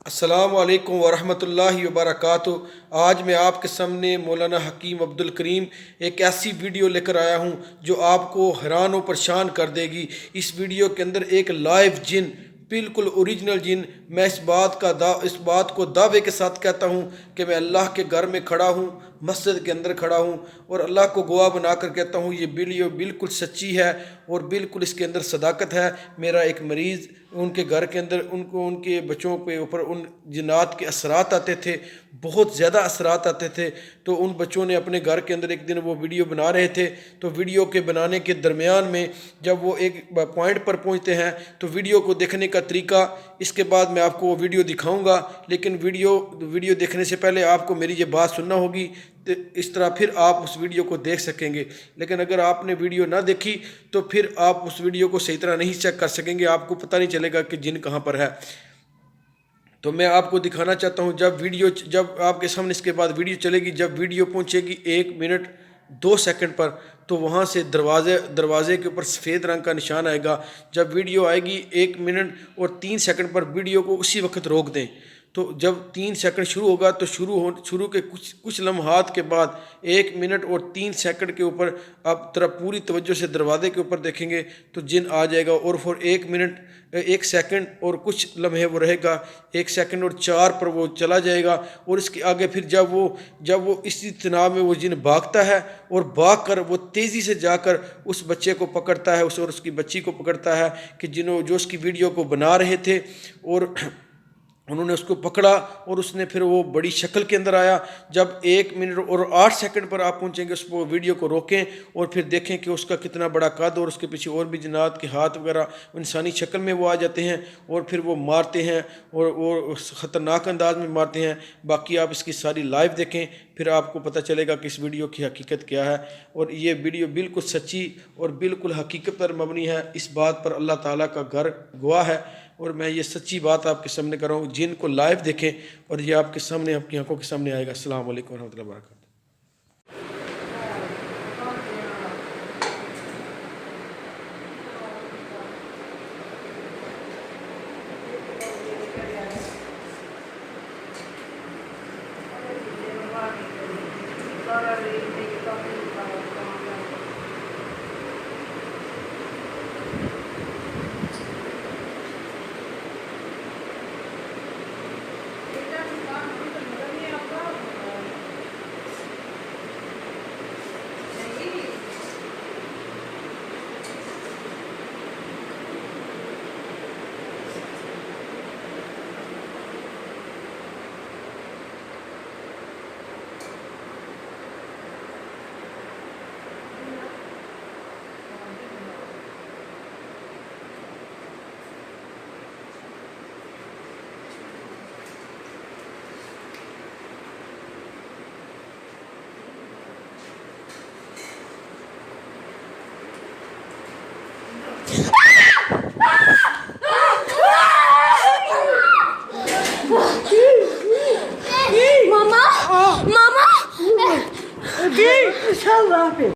अस्सलाम वालेकुम वरहमतुल्लाहि वबरकातुहू। आज मैं आपके सामने मौलाना हकीम अब्दुल करीम एक ऐसी वीडियो लेकर आया हूँ जो आपको हैरान व परेशान कर देगी। इस वीडियो के अंदर एक लाइव जिन, बिल्कुल ओरिजिनल जिन, मैं इस बात को दावे के साथ कहता हूँ कि मैं अल्लाह के घर में खड़ा हूँ, मस्जिद के अंदर खड़ा हूँ और अल्लाह को गवाह बनाकर कहता हूँ ये वीडियो बिल्कुल सच्ची है और बिल्कुल इसके अंदर सदाकत है। मेरा एक मरीज़, उनके घर के अंदर उनके बच्चों के ऊपर उन जिन्नात के असरात आते थे, बहुत ज़्यादा असरात आते थे। तो उन बच्चों ने अपने घर के अंदर एक दिन वो वीडियो बना रहे थे, तो वीडियो के बनाने के दरमियान में जब वो एक पॉइंट पर पहुंचते हैं तो वीडियो को देखने का तरीका, इसके बाद मैं आपको वो वीडियो दिखाऊंगा, लेकिन वीडियो देखने से पहले आपको मेरी ये बात सुनना होगी, तो इस तरह फिर आप उस वीडियो को देख सकेंगे। लेकिन अगर आपने वीडियो ना देखी तो फिर आप उस वीडियो को सही तरह नहीं चेक कर सकेंगे, आपको पता नहीं चलेगा कि जिन कहाँ पर है। तो मैं आपको दिखाना चाहता हूँ, जब आपके सामने इसके बाद वीडियो चलेगी, जब वीडियो पहुँचेगी 1 मिनट 2 सेकंड पर, तो वहाँ से दरवाजे के ऊपर सफ़ेद रंग का निशान आएगा। जब वीडियो आएगी 1 मिनट और 3 सेकंड पर, वीडियो को उसी वक्त रोक दें। तो जब 3 सेकंड शुरू होगा तो शुरू के कुछ लम्हात के बाद 1 मिनट और 3 सेकंड के ऊपर आप तरफ पूरी तवज्जो से दरवाजे के ऊपर देखेंगे तो जिन आ जाएगा। और फिर 1 सेकंड और कुछ लम्हे वो रहेगा, 1 सेकंड और 4 पर वो चला जाएगा। और इसके आगे फिर जब वो इसी तनाव में वो जिन भागता है और भाग कर वो तेज़ी से जाकर उस बच्चे को पकड़ता है, और उसकी बच्ची को पकड़ता है कि जो उसकी वीडियो को बना रहे थे, और उन्होंने उसको पकड़ा और उसने फिर वो बड़ी शक्ल के अंदर आया। जब 1 मिनट और 8 सेकंड पर आप पहुंचेंगे, उस वीडियो को रोकें और फिर देखें कि उसका कितना बड़ा कद, और उसके पीछे और भी जिन्नात के हाथ वगैरह इंसानी शक्ल में वो आ जाते हैं और फिर वो मारते हैं और ख़तरनाक अंदाज में मारते हैं। बाकी आप इसकी सारी लाइव देखें, फिर आपको पता चलेगा कि इस वीडियो की हकीकत क्या है। और ये वीडियो बिल्कुल सच्ची और बिल्कुल हकीकत पर मबनी है। इस बात पर अल्लाह ताला का घर गवाह है और मैं ये सच्ची बात आपके सामने कर रहा हूँ। जिनको लाइव देखें और ये आपके सामने, आपकी आंखों के सामने आएगा। अस्सलाम वालेकुम रहमतुल्लाहि व बरकातहू। Moulana